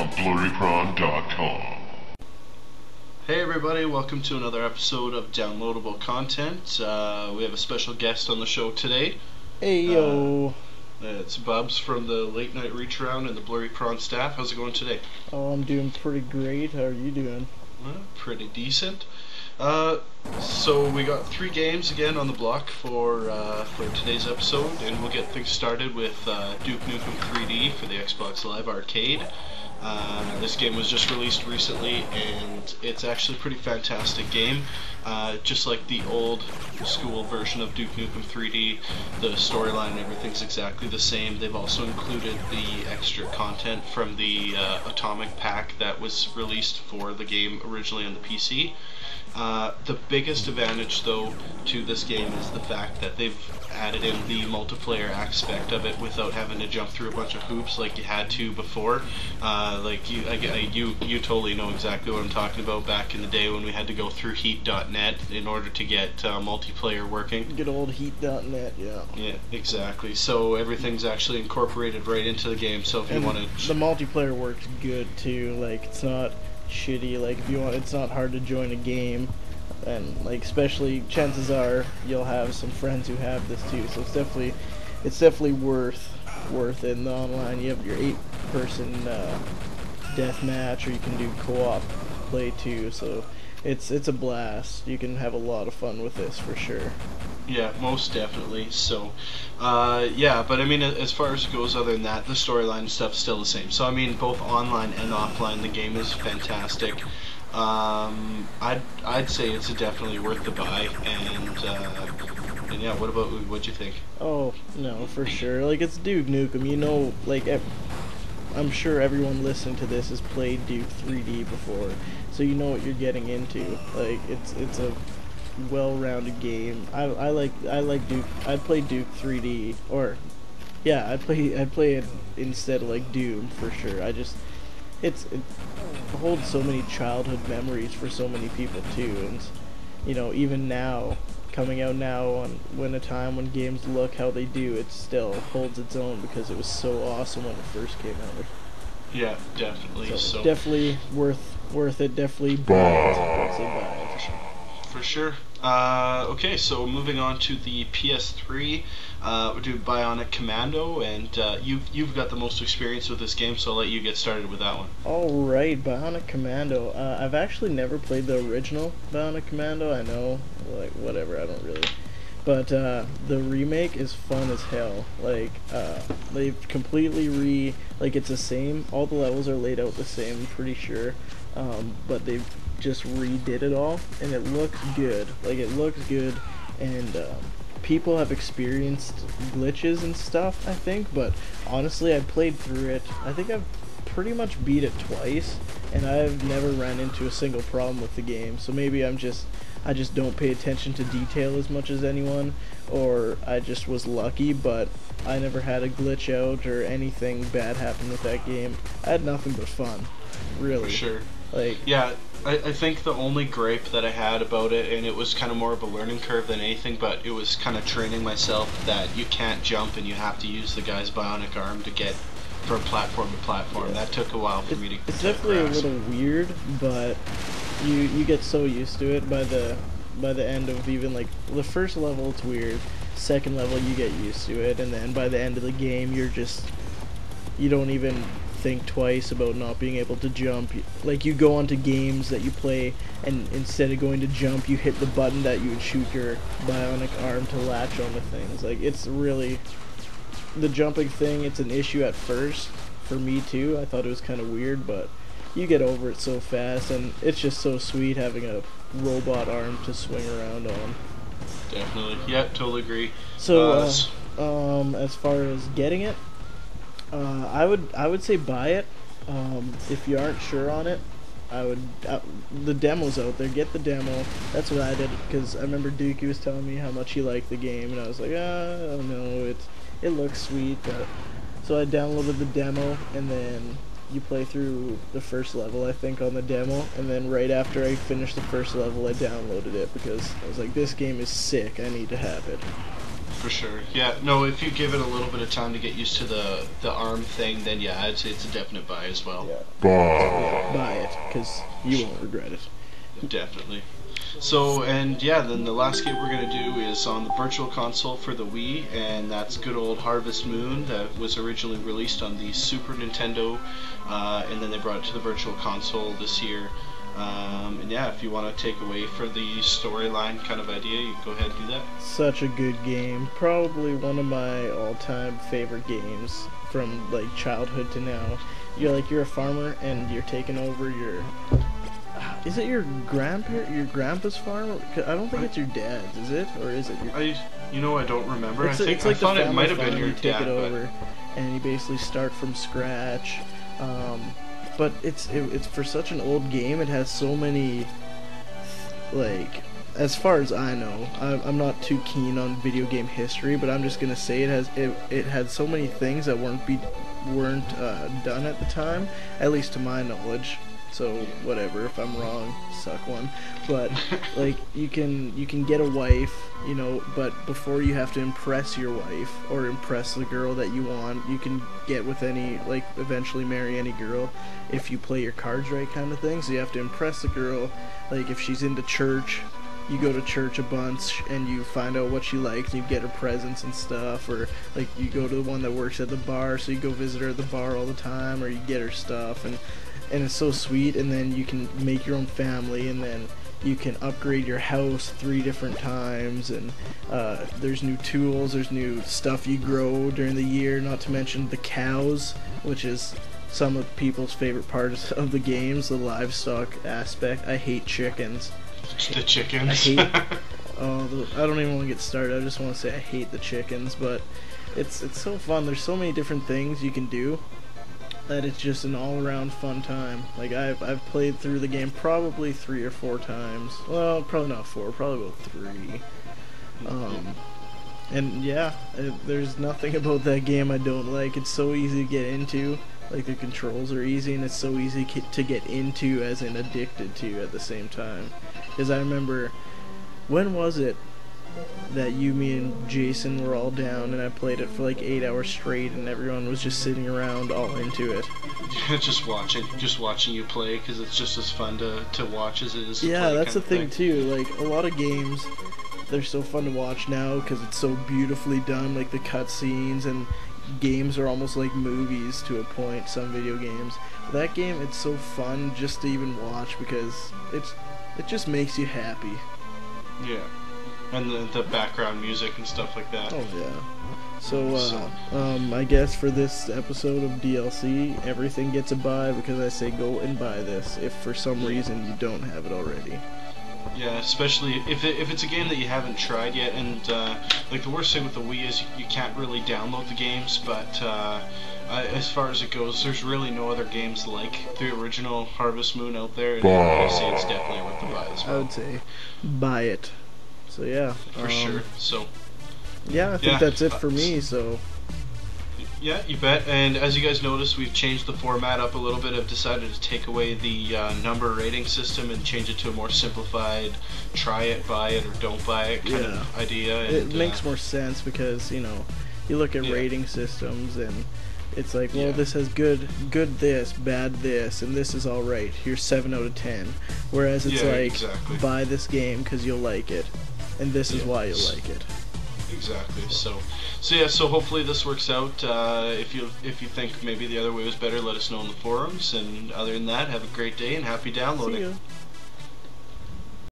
on blurryprawn.com. Hey everybody, welcome to another episode of Downloadable Content. We have a special guest on the show today. Hey yo! It's Bubs from the Late Night Reach Around and the Blurry Prawn staff. How's it going today? Oh, I'm doing pretty great. How are you doing? Well, pretty decent. So we got 3 games again on the block for today's episode, and we'll get things started with Duke Nukem 3D for the Xbox Live Arcade. This game was just released recently, and it's actually a pretty fantastic game. Just like the old school version of Duke Nukem 3D, the storyline and everything's exactly the same. They've also included the extra content from the Atomic Pack that was released for the game originally on the PC. The biggest advantage, though, to this game is the fact that they've added in the multiplayer aspect of it without having to jump through a bunch of hoops like you had to before. You totally know exactly what I'm talking about. Back in the day when we had to go through Heat.net in order to get multiplayer working. Good old Heat.net, yeah. Yeah, exactly. So everything's actually incorporated right into the game. So if you want to, the multiplayer works good too. Like, it's not shitty. Like, if you want, it's not hard to join a game, and like, especially chances are you'll have some friends who have this too. So it's definitely worth it. In the online, you have your 8-person death match, or you can do co-op play too. So it's a blast. You can have a lot of fun with this for sure. Yeah, most definitely. So, yeah, but I mean, as far as it goes, other than that, the storyline stuff's still the same. So, I mean, both online and offline, the game is fantastic. I'd say it's definitely worth the buy. And yeah, what'd you think? Oh no, for sure. Like, it's Duke Nukem. You know, like, I'm sure everyone listening to this has played Duke 3D before, so you know what you're getting into. Like, it's a well-rounded game. I like Duke. I'd play Duke 3D, or yeah, I'd play it instead of like Doom for sure. It holds so many childhood memories for so many people too, and you know, even now, coming out now when a time when games look how they do, it still holds its own because it was so awesome when it first came out. Yeah, definitely. So definitely worth it. Definitely buy it. I'd say buy it. For sure. Okay, so moving on to the PS3, we do Bionic Commando, and you've got the most experience with this game, so I'll let you get started with that one. Alright, Bionic Commando. I've actually never played the original Bionic Commando. I know, like, whatever, I don't really. But the remake is fun as hell. Like, they've completely like, it's the same, all the levels are laid out the same, I'm pretty sure, but they've just redid it all, and it looks good. Like, it looks good, and people have experienced glitches and stuff, I think, but honestly, I played through it. I think I've pretty much beat it twice, and I've never ran into a single problem with the game. So maybe I just don't pay attention to detail as much as anyone, or I just was lucky, but I never had a glitch out or anything bad happen with that game. I had nothing but fun, really. For sure. Like, yeah, I think the only gripe that I had about it, and it was kind of more of a learning curve than anything, but it was kind of training myself that you can't jump and you have to use the guy's bionic arm to get from platform to platform. Yeah. That took a while for me to It's definitely a little weird, but you get so used to it by the end of even, like, the first level it's weird, second level you get used to it, and then by the end of the game you don't even think twice about not being able to jump. Like, you go onto games that you play, and instead of going to jump, you hit the button that you would shoot your bionic arm to latch onto things. Like, it's really, the jumping thing, it's an issue at first for me too. I thought it was kind of weird, but you get over it so fast, and it's just so sweet having a robot arm to swing around on. Definitely. Yeah, totally agree. So as far as getting it, I would say buy it. If you aren't sure on it, the demo's out there. Get the demo. That's what I did, because I remember Dookie was telling me how much he liked the game, and I was like, I don't know, it looks sweet. So I downloaded the demo, and then you play through the first level, I think, on the demo, and then right after I finished the first level, I downloaded it because I was like, this game is sick. I need to have it. For sure. Yeah. No, if you give it a little bit of time to get used to the arm thing, then yeah, I'd say it's a definite buy as well. Yeah. Buy. Yeah, buy it, because you won't regret it. Definitely. So, and yeah, then the last game we're going to do is on the Virtual Console for the Wii, and that's good old Harvest Moon that was originally released on the Super Nintendo, and then they brought it to the Virtual Console this year. And yeah, if you want to take away for the storyline kind of idea, you can go ahead and do that. Such a good game. Probably one of my all-time favorite games from like childhood to now. You're a farmer and you're taking over your... Is it your grandpa's farm? I don't think it's your dad's, is it? Or is it your... I don't remember. It's I like thought the it might have family been your farm, you take dad, it but... over, and you basically start from scratch. But it's for such an old game. It has so many, like, as far as I know, I'm not too keen on video game history, but I'm just gonna say it had so many things that weren't done at the time, at least to my knowledge. So whatever, if I'm wrong, suck one. But like you can get a wife, but before you have to impress your wife or impress the girl that you want, you can get with eventually marry any girl if you play your cards right, kind of thing. So you have to impress the girl. Like if she's into church, you go to church a bunch and you find out what she likes and you get her presents and stuff, or like you go to the one that works at the bar, so you go visit her at the bar all the time, or you get her stuff, and it's so sweet. And then you can make your own family, and then you can upgrade your house 3 different times, and there's new tools, there's new stuff you grow during the year, not to mention the cows, which is some of people's favorite parts of the games, the livestock aspect. I hate chickens. The chickens. I hate... I don't even want to get started. I just want to say I hate the chickens, but it's so fun. There's so many different things you can do that it's just an all-around fun time. Like I've played through the game probably 3 or 4 times. Well, probably not 4, probably about 3. And yeah, there's nothing about that game I don't like. It's so easy to get into. Like the controls are easy, and it's so easy to get into, as in addicted to, at the same time. Because I remember, when was it that me and Jason were all down and I played it for like 8 hours straight, and everyone was just sitting around all into it? just watching you play, because it's just as fun to watch as it is to play. Yeah, that's the thing too. Like a lot of games, they're so fun to watch now because it's so beautifully done. Like the cutscenes, and games are almost like movies to a point. Some video games, but that game, it's so fun just to even watch because it just makes you happy. Yeah. And the background music and stuff like that. Oh yeah. So I guess for this episode of DLC, everything gets a buy, because I say go and buy this if for some reason you don't have it already. Yeah, especially if it's a game that you haven't tried yet, and like the worst thing with the Wii is you can't really download the games, but as far as it goes, there's really no other games like the original Harvest Moon out there, and I'd say it's definitely worth the buy as well. I would say buy it. So yeah, for sure. So yeah, I think that's it for me. So yeah, you bet. And as you guys noticed, we've changed the format up a little bit. I've decided to take away the number rating system and change it to a more simplified try it, buy it, or don't buy it kind of idea. And, it makes more sense because you look at rating systems and it's like, well, this has good this, bad this, and this is all right. Here's 7 out of 10. Whereas it's like, buy this game because you'll like it, and this is why you'll like it. Exactly. So hopefully this works out. If you think maybe the other way was better, let us know in the forums. And other than that, have a great day and happy downloading. See ya.